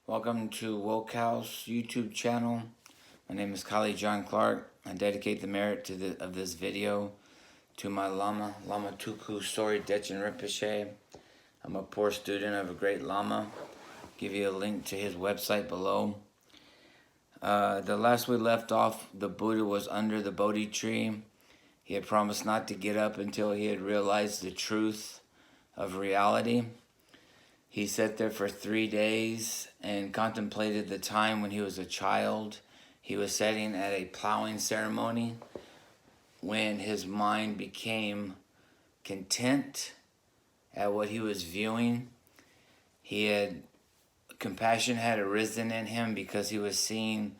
Welcome to Woke House YouTube channel. My name is Kali John Clark. I dedicate the merit of this video to my Lama Tuku Sori Dechen Rinpoche. I'm a poor student of a great Lama. I'll give you a link to his website below. The last we left off, the Buddha was under the Bodhi tree. He had promised not to get up until he had realized the truth of reality. He sat there for 3 days and contemplated the time when he was a child. He was sitting at a plowing ceremony when his mind became content at what he was viewing. Compassion had arisen in him because he was seeing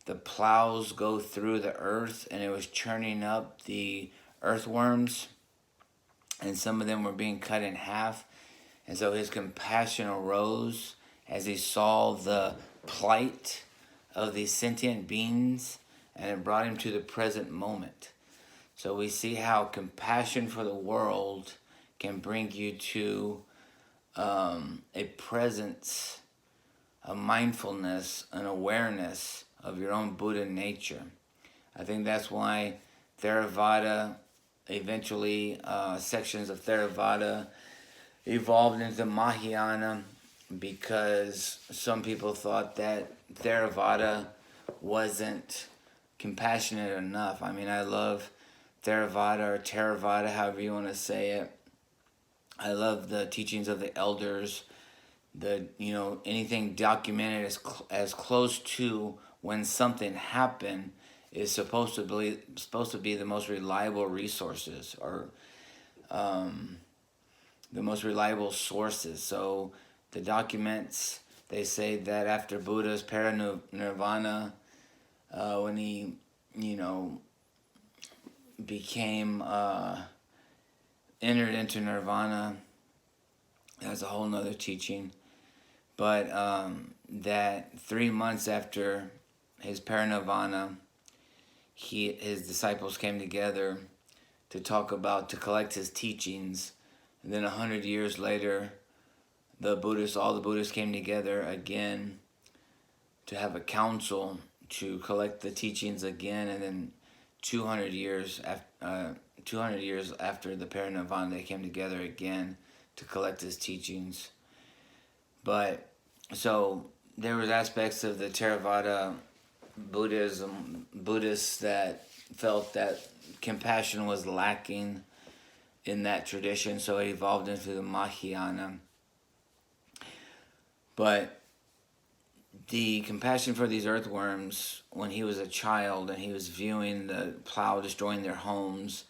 the plows go through the earth and it was churning up the earthworms, and some of them were being cut in half. And so his compassion arose as he saw the plight of these sentient beings, and it brought him to the present moment. So we see how compassion for the world can bring you to a presence, a mindfulness, an awareness of your own Buddha nature. I think that's why Theravada, eventually sections of Theravada, evolved into Mahayana, because some people thought that Theravada wasn't compassionate enough. I mean, I love Theravada or Theravada, however you want to say it. I love the teachings of the elders. Anything documented as close to when something happened is supposed to be the most reliable resources, or the most reliable sources. So the documents, they say that after Buddha's parinirvana, when he, became, entered into nirvana, that's a whole nother teaching. But that 3 months after his parinirvana, his disciples came together to collect his teachings. And then 100 years later, all the Buddhists came together again to have a council to collect the teachings again. And then 200 years after the parinirvana, they came together again to collect his teachings. But so there was aspects of the Theravada Buddhists that felt that compassion was lacking in that tradition, so it evolved into the Mahayana. But the compassion for these earthworms, when he was a child and he was viewing the plow destroying their homes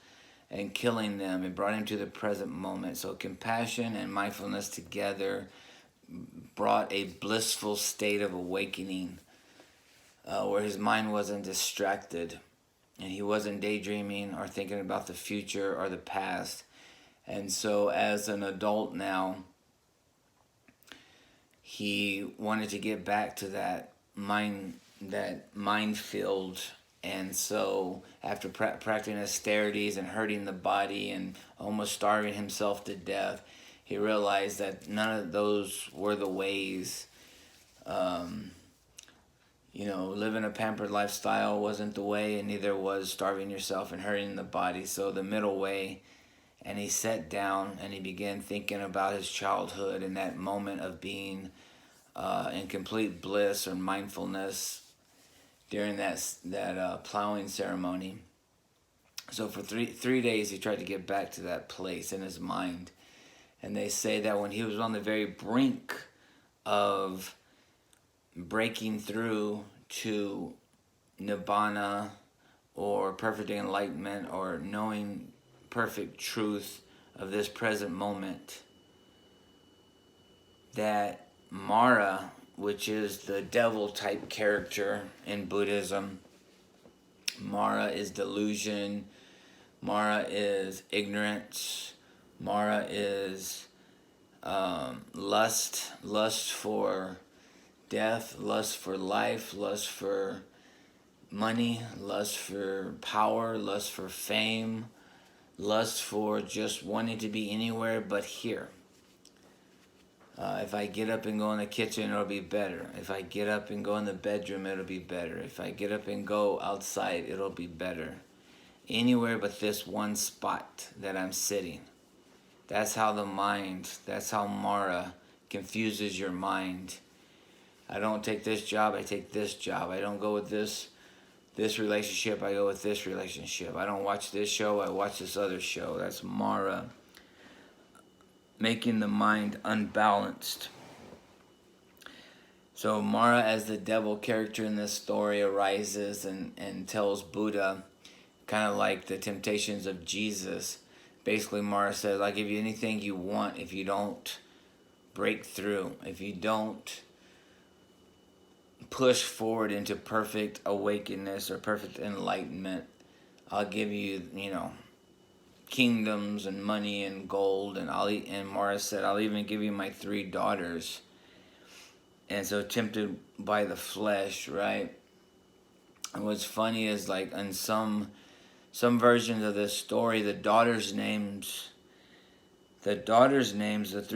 and killing them, it brought him to the present moment. So compassion and mindfulness together brought a blissful state of awakening, where his mind wasn't distracted and he wasn't daydreaming or thinking about the future or the past. And so as an adult now, he wanted to get back to that mind field. And so after practicing austerities and hurting the body and almost starving himself to death, he realized that none of those were the ways. Living a pampered lifestyle wasn't the way, and neither was starving yourself and hurting the body. So the middle way. And he sat down and he began thinking about his childhood and that moment of being in complete bliss or mindfulness during that plowing ceremony. So for three days he tried to get back to that place in his mind. And they say that when he was on the very brink of breaking through to nibbana or perfect enlightenment or knowing perfect truth of this present moment, that Mara, which is the devil type character in Buddhism, Mara is delusion, Mara is ignorance, Mara is lust for death, lust for life, lust for money, lust for power, lust for fame, lust for just wanting to be anywhere but here. If I get up and go in the kitchen, it'll be better. If I get up and go in the bedroom, it'll be better. If I get up and go outside, it'll be better. Anywhere but this one spot that I'm sitting. That's how that's how Mara confuses your mind. I don't take this job, I take this job. I don't go with this relationship, I go with this relationship. I don't watch this show, I watch this other show. That's Mara making the mind unbalanced. So Mara, as the devil character in this story, arises and tells Buddha, kind of like the temptations of Jesus. Basically, Mara says, I'll give you anything you want if you don't break through, if you don't push forward into perfect awakeness or perfect enlightenment. I'll give you, kingdoms and money and gold, and Mara said, I'll even give you my 3 daughters. And so tempted by the flesh, right? And what's funny is, like, in some versions of this story, the 3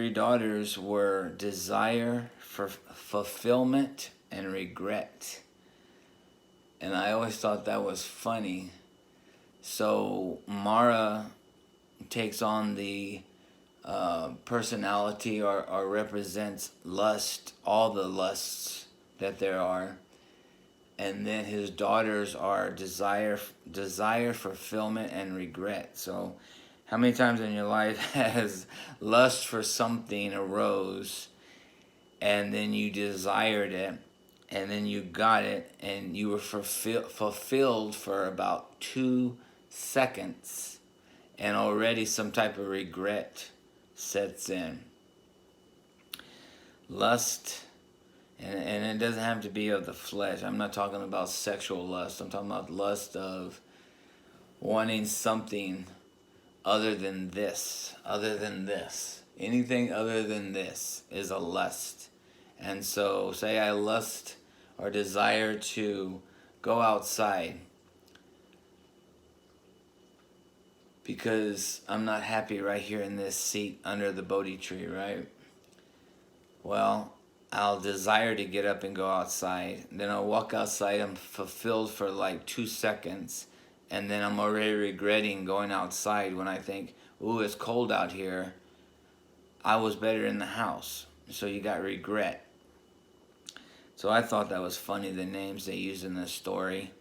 daughters were desire, for fulfillment, and regret. And I always thought that was funny. So Mara takes on the personality or represents lust, all the lusts that there are. And then his daughters are desire, fulfillment, and regret. So how many times in your life has lust for something arose, and then you desired it, and then you got it, and you were fulfilled for about 2 seconds, and already some type of regret sets in. Lust, and it doesn't have to be of the flesh. I'm not talking about sexual lust. I'm talking about lust of wanting something other than this. Anything other than this is a lust. And so, say I lust or desire to go outside because I'm not happy right here in this seat under the Bodhi tree, right? Well, I'll desire to get up and go outside. Then I'll walk outside. I'm fulfilled for like 2 seconds. And then I'm already regretting going outside when I think, ooh, it's cold out here. I was better in the house. So you got regret. So I thought that was funny, the names they use in this story.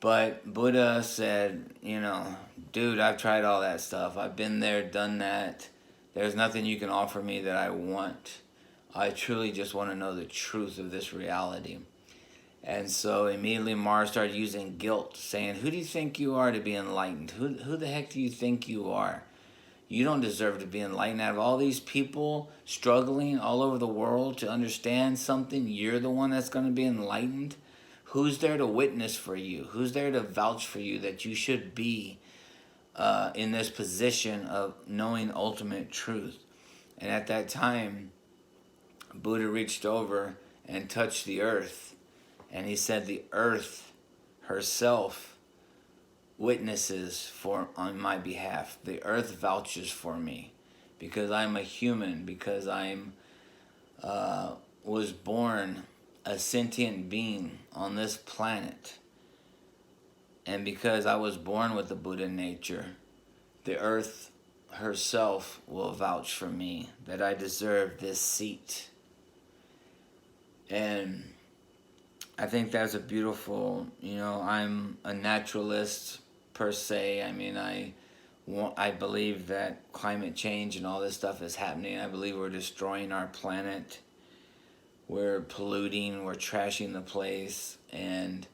But Buddha said, dude, I've tried all that stuff. I've been there, done that. There's nothing you can offer me that I want. I truly just want to know the truth of this reality. And so immediately Mara started using guilt, saying, who do you think you are to be enlightened? Who the heck do you think you are? You don't deserve to be enlightened. Out of all these people struggling all over the world to understand something, you're the one that's going to be enlightened? Who's there to witness for you? Who's there to vouch for you that you should be in this position of knowing ultimate truth? And at that time, Buddha reached over and touched the earth. And he said, the earth herself witnesses on my behalf. The earth vouches for me because I'm a human, because I'm was born a sentient being on this planet. And because I was born with the Buddha nature, the earth herself will vouch for me that I deserve this seat. And I think that's a beautiful, I'm a naturalist per se. I mean, I believe that climate change and all this stuff is happening. I believe we're destroying our planet. We're polluting, we're trashing the place. And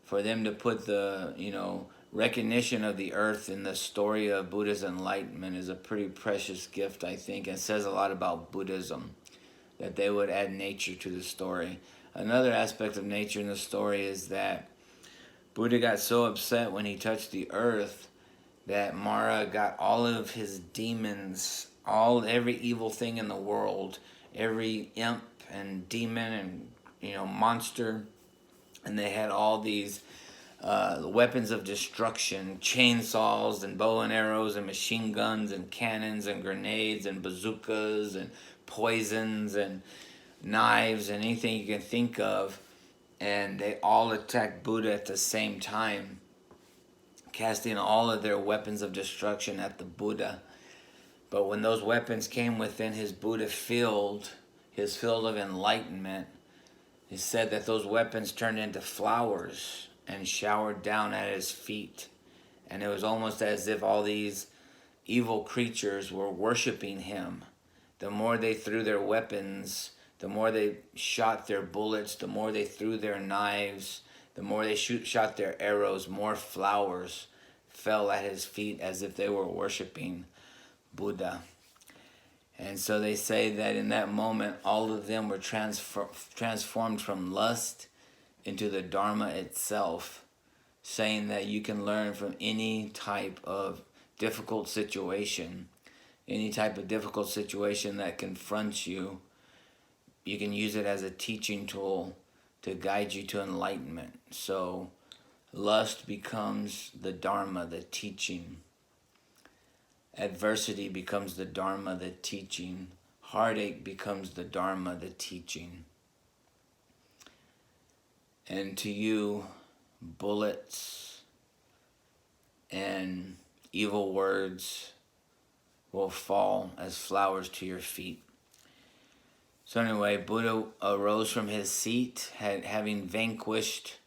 for them to put the, recognition of the earth in the story of Buddha's enlightenment is a pretty precious gift, I think. It says a lot about Buddhism, that they would add nature to the story. Another aspect of nature in the story is that Buddha got so upset when he touched the earth that Mara got all of his demons, every evil thing in the world, every imp and demon and monster, and they had all these weapons of destruction, chainsaws and bow and arrows and machine guns and cannons and grenades and bazookas and poisons and knives and anything you can think of, and they all attacked Buddha at the same time, casting all of their weapons of destruction at the Buddha. But when those weapons came within his Buddha field, his field of enlightenment, it said that those weapons turned into flowers and showered down at his feet. And it was almost as if all these evil creatures were worshiping him. The more they threw their weapons, the more they shot their bullets, the more they threw their knives, the more they shot their arrows, more flowers fell at his feet as if they were worshiping Buddha. And so they say that in that moment, all of them were transformed from lust into the Dharma itself, saying that you can learn from any type of difficult situation, any type of difficult situation that confronts you. You can use it as a teaching tool to guide you to enlightenment. So lust becomes the Dharma, the teaching. Adversity becomes the Dharma, the teaching. Heartache becomes the Dharma, the teaching. And to you, bullets and evil words will fall as flowers to your feet. So anyway, Buddha arose from his seat, having vanquished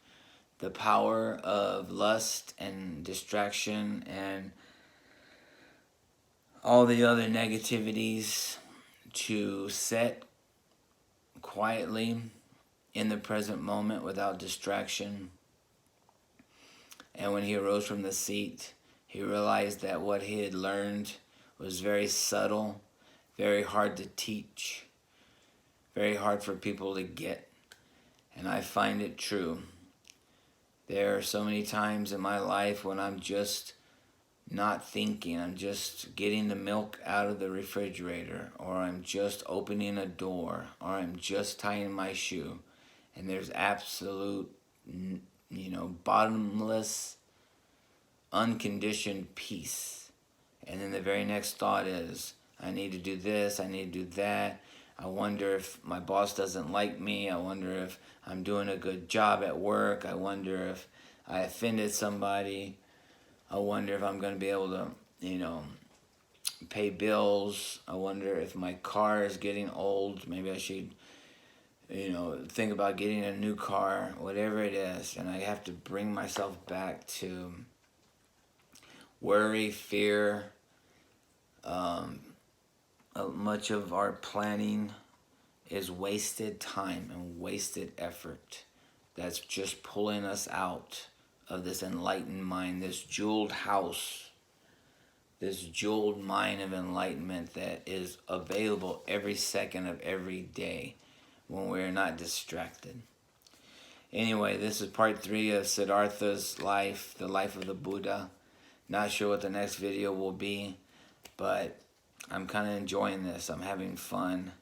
the power of lust and distraction and all the other negativities, to sit quietly in the present moment without distraction. And when he arose from the seat, he realized that what he had learned was very subtle, very hard to teach, very hard for people to get. And I find it true. There are so many times in my life when I'm just not thinking. I'm just getting the milk out of the refrigerator, or I'm just opening a door, or I'm just tying my shoe. And there's absolute, bottomless, unconditioned peace. And then the very next thought is, I need to do this, I need to do that. I wonder if my boss doesn't like me. I wonder if I'm doing a good job at work. I wonder if I offended somebody. I wonder if I'm going to be able to, pay bills. I wonder if my car is getting old. Maybe I should, think about getting a new car, whatever it is. And I have to bring myself back to worry, fear. Much of our planning is wasted time and wasted effort. That's just pulling us out of this enlightened mind, this jeweled house, this jeweled mine of enlightenment that is available every second of every day when we're not distracted. Anyway, this is part 3 of Siddhartha's life, the life of the Buddha. Not sure what the next video will be, but I'm kind of enjoying this. I'm having fun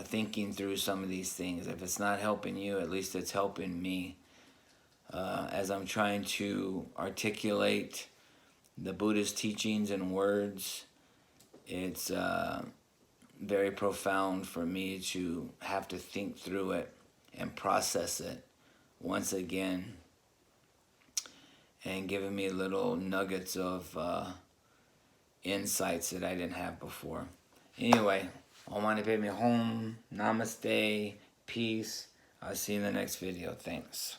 thinking through some of these things. If it's not helping you, at least it's helping me. As I'm trying to articulate the Buddha's teachings in words, it's very profound for me to have to think through it and process it once again, and giving me little nuggets of insights that I didn't have before. Anyway, Om Mani Padme Hum, Namaste, peace. I'll see you in the next video. Thanks.